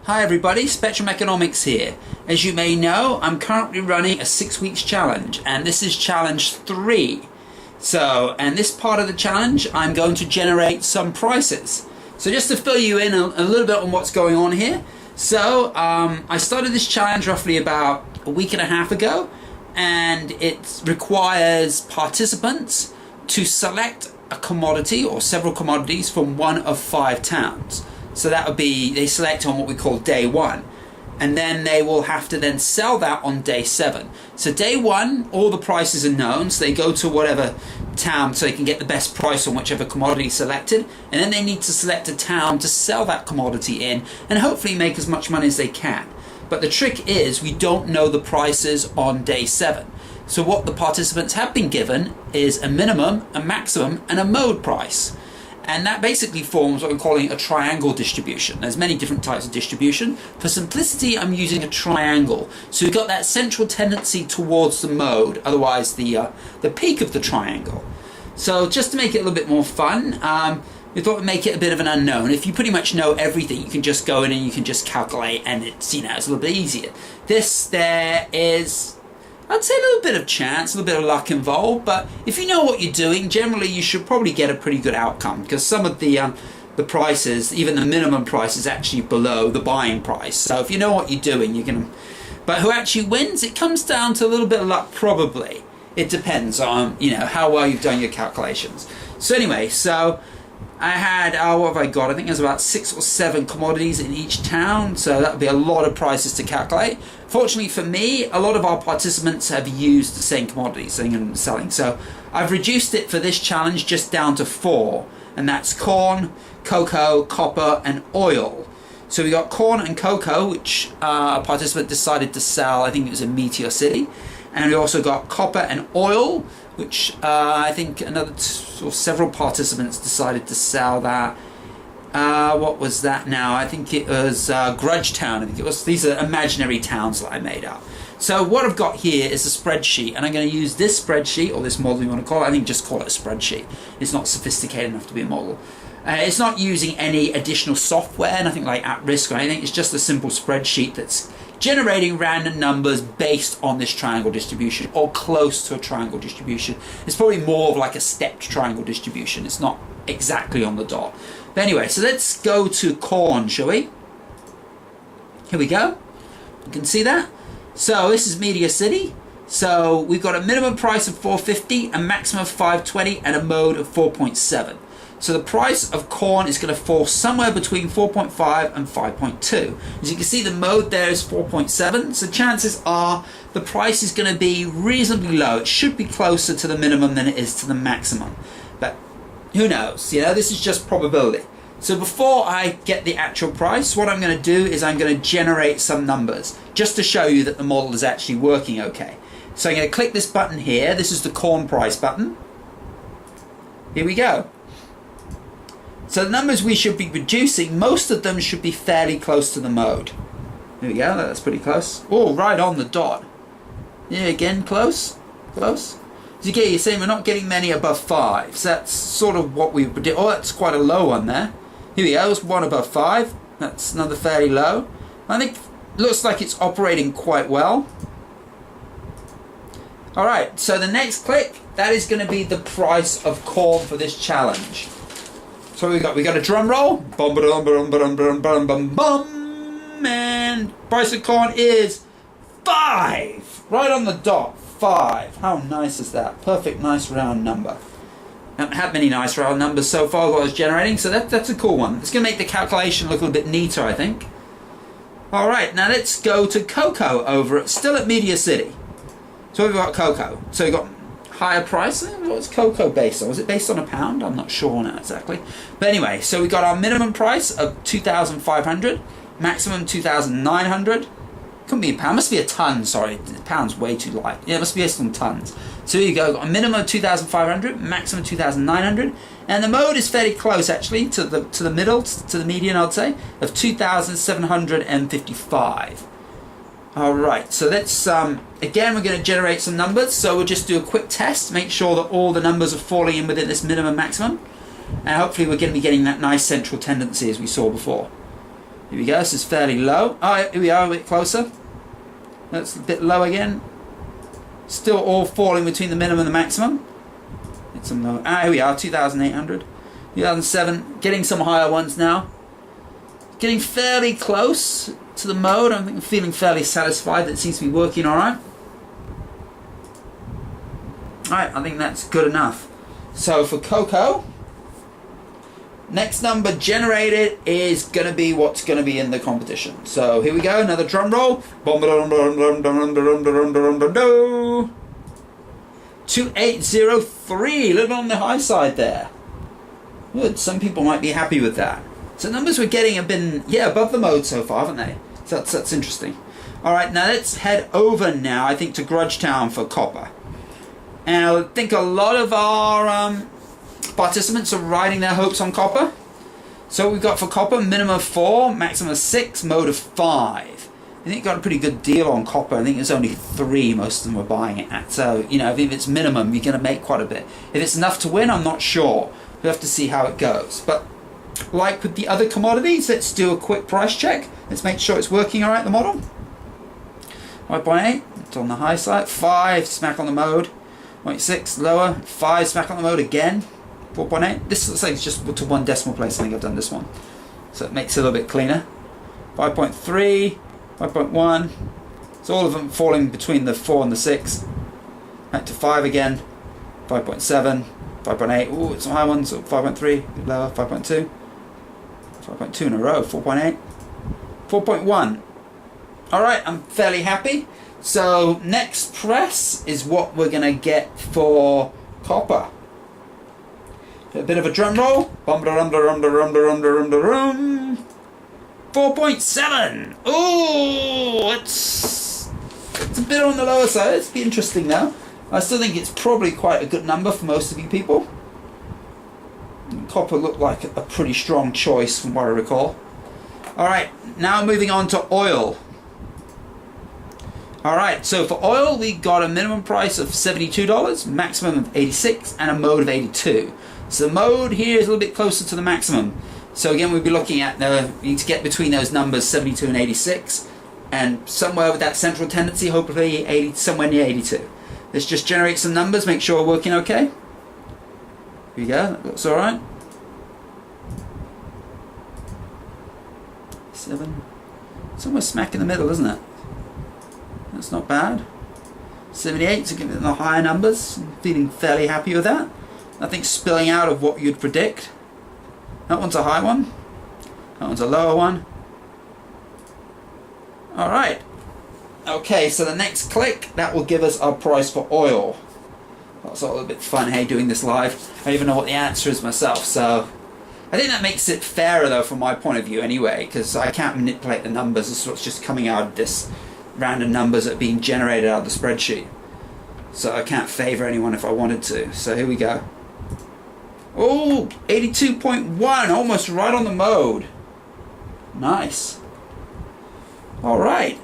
Hi everybody, Spectrum Economics here. As you may know, I'm currently running a 6 weeks challenge, and this is challenge 3. And this part of the challenge, I'm going to generate some prices. So just to fill you in a little bit on what's going on here. I started this challenge roughly about a week and a half ago, and it requires participants to select a commodity or several commodities from one of 5 towns. So that would be, they select on what we call day 1, and then they will have to then sell that on day 7. So day 1, all the prices are known, so they go to whatever town so they can get the best price on whichever commodity selected, and then they need to select a town to sell that commodity in and hopefully make as much money as they can. But the trick is we don't know the prices on day 7. So what the participants have been given is a minimum, a maximum, and a mode price. And that basically forms what we're calling a triangle distribution. There's many different types of distribution. For simplicity, I'm using a triangle. So we've got that central tendency towards the mode, otherwise the peak of the triangle. So just to make it a little bit more fun, we thought we'd make it a bit of an unknown. If you pretty much know everything, you can just go in and you can just calculate, and it's, it's a little bit easier. There is, I'd say, a little bit of chance, a little bit of luck involved, but if you know what you're doing, generally you should probably get a pretty good outcome, because some of the prices, even the minimum price, is actually below the buying price. So if you know what you're doing, you're going to... But who actually wins? It comes down to a little bit of luck, probably. It depends on, how well you've done your calculations. So anyway, I had, what have I got? I think there's about 6 or 7 commodities in each town, so that would be a lot of prices to calculate. Fortunately for me, a lot of our participants have used the same commodities and selling, so I've reduced it for this challenge just down to 4, and that's corn, cocoa, copper, and oil. So we got corn and cocoa, which a participant decided to sell, I think it was in Meteor City, and we also got copper and oil, which I think several participants decided to sell that. What was that now? I think it was Grudge Town. I think it was. These are imaginary towns that I made up. So what I've got here is a spreadsheet, and I'm going to use this spreadsheet, or this model you want to call it. I think just call it a spreadsheet. It's not sophisticated enough to be a model. It's not using any additional software, nothing like at-risk or anything. It's just a simple spreadsheet that's generating random numbers based on this triangle distribution, or close to a triangle distribution. It's probably more of like a stepped triangle distribution. It's not exactly on the dot. But anyway, so let's go to corn, shall we? Here we go. You can see that. So this is Meteor City. So we've got a minimum price of $4.50, a maximum of $5.20, and a mode of 4.7. So the price of corn is going to fall somewhere between 4.5 and 5.2. As you can see, the mode there is 4.7. So chances are the price is going to be reasonably low. It should be closer to the minimum than it is to the maximum. But who knows? This is just probability. So before I get the actual price, what I'm going to do is I'm going to generate some numbers just to show you that the model is actually working okay. So I'm going to click this button here. This is the corn price button. Here we go. So the numbers we should be producing, most of them should be fairly close to the mode. There we go, that's pretty close. Oh, right on the dot. Yeah, again, close, close. As you get, you're saying we're not getting many above 5. So that's sort of what we predict. Oh, that's quite a low one there. Here we go, there's one above 5. That's another fairly low. I think it looks like it's operating quite well. Alright, so the next click, that is going to be the price of corn for this challenge. So we got a drum roll, bum bum bum bum bum bum bum bum, and price of corn is 5, right on the dot, 5. How nice is that? Perfect, nice round number. Haven't had many nice round numbers so far that I was generating, so that's a cool one. It's going to make the calculation look a little bit neater, I think. All right, now let's go to cocoa still at Meteor City. So we've got cocoa. So we've got higher price. What's cocoa based on? Was it based on a pound? I'm not sure now exactly. But anyway, so we got our minimum price of 2,500, maximum 2,900. Couldn't be a pound. Must be a ton. Sorry, the pound's way too light. Yeah, it must be based on tons. So here you go. Got a minimum of 2,500, maximum 2,900, and the mode is fairly close actually to the middle, to the median, I'd say, of 2,755. Alright, so let's, again, we're going to generate some numbers, so we'll just do a quick test, make sure that all the numbers are falling in within this minimum maximum, and hopefully we're going to be getting that nice central tendency as we saw before. Here we go. This is fairly low. Oh, here we are, a bit closer. That's a bit low again. Still all falling between the minimum and the maximum. It's some low. Here we are, 2,800. 2007, getting some higher ones now. Getting fairly close to the mode. I'm feeling fairly satisfied that it seems to be working alright. Alright, I think that's good enough. So for Cocoa, next number generated is going to be what's going to be in the competition. So here we go, another drum roll. 2803, a little bit on the high side there. Good, some people might be happy with that. So numbers we're getting have been, above the mode so far, haven't they? So that's interesting. Alright, now let's head over now, I think, to Grudgetown for copper. And I think a lot of our participants are riding their hopes on copper. So we've got for copper, minimum of 4, maximum of 6, mode of 5. I think you got a pretty good deal on copper. I think it's only 3 most of them are buying it at. So, if it's minimum, you're going to make quite a bit. If it's enough to win, I'm not sure. We'll have to see how it goes. But like with the other commodities, let's do a quick price check. Let's make sure it's working all right, the model. 5.8, it's on the high side. 5, smack on the mode. 0.6, lower. 5, smack on the mode again. 4.8. This looks like it's just to one decimal place. I think I've done this one. So it makes it a little bit cleaner. 5.3, 5.1. So all of them falling between the 4 and the 6. Back to 5 again. 5.7. 5.8, ooh, it's some high ones, so 5.3, lower, 5.2, 5.2 in a row, 4.8, 4.1. Alright, I'm fairly happy. So next press is what we're going to get for copper. A bit of a drum roll. 4.7. Ooh, it's a bit on the lower side. It's be interesting now. I still think it's probably quite a good number for most of you people. Copper looked like a pretty strong choice from what I recall. Alright, now moving on to oil. Alright, so for oil we got a minimum price of $72, maximum of 86, and a mode of 82. So the mode here is a little bit closer to the maximum. So again, we'll be looking at you need to get between those numbers 72 and 86, and somewhere with that central tendency, hopefully 80, somewhere near 82. Let's just generate some numbers, make sure we're working okay. Here we go, that looks alright. 7. Somewhere smack in the middle, isn't it? That's not bad. 78, so giving it the higher numbers. I'm feeling fairly happy with that. Nothing spilling out of what you'd predict. That one's a high one. That one's a lower one. Alright. Okay, so the next click, that will give us our price for oil. That's a little bit fun, hey, doing this live. I don't even know what the answer is myself, so I think that makes it fairer, though, from my point of view anyway, because I can't manipulate the numbers. This is what's just coming out of this random numbers that are being generated out of the spreadsheet. So I can't favor anyone if I wanted to. So here we go. Oh, 82.1, almost right on the mode. Nice. Alright.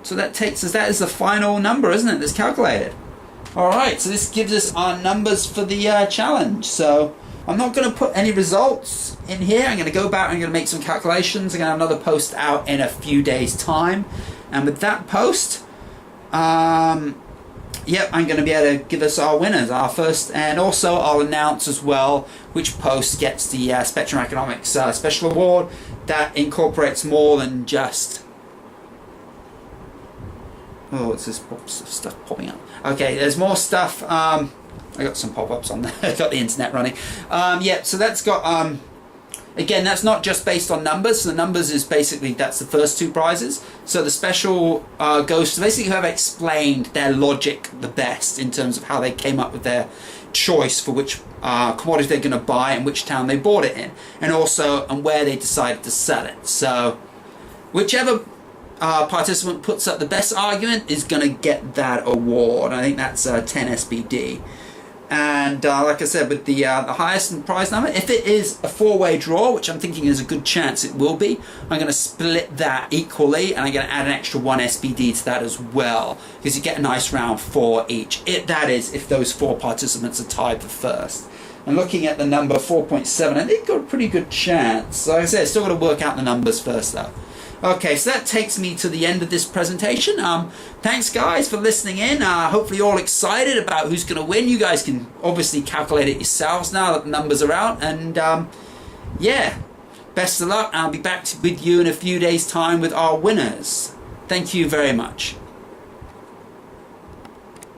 So that takes us, that is the final number, isn't it, that's calculated. Alright, so this gives us our numbers for the challenge. So I'm not going to put any results in here. I'm going to go back and I'm going to make some calculations. I'm going to have another post out in a few days' time. And with that post, I'm going to be able to give us our winners, our first, and also I'll announce as well which post gets the Spectrum Economics Special Award that incorporates more than just... Oh, it's this stuff popping up. Okay, there's more stuff. I got some pop-ups on there. I got the internet running. So that's got... again, that's not just based on numbers. So the numbers is basically, that's the first 2 prizes. So the special goes to basically whoever explained their logic the best in terms of how they came up with their choice for which commodity they're going to buy and which town they bought it in. And also, and where they decided to sell it. So whichever participant puts up the best argument is going to get that award. I think that's 10 SBD. And like I said, with the highest prize number, if it is a 4-way draw, which I'm thinking is a good chance it will be, I'm going to split that equally, and I'm going to add an extra 1 SBD to that as well, because you get a nice round 4 each. That is, if those 4 participants are tied for first. and looking at the number 4.7, I think I've got a pretty good chance. So like I said, still got to work out the numbers first though. Okay, so that takes me to the end of this presentation. Thanks guys for listening in. Hopefully you're all excited about who's going to win. You guys can obviously calculate it yourselves now that the numbers are out. And yeah, best of luck. I'll be back with you in a few days' time with our winners. Thank you very much.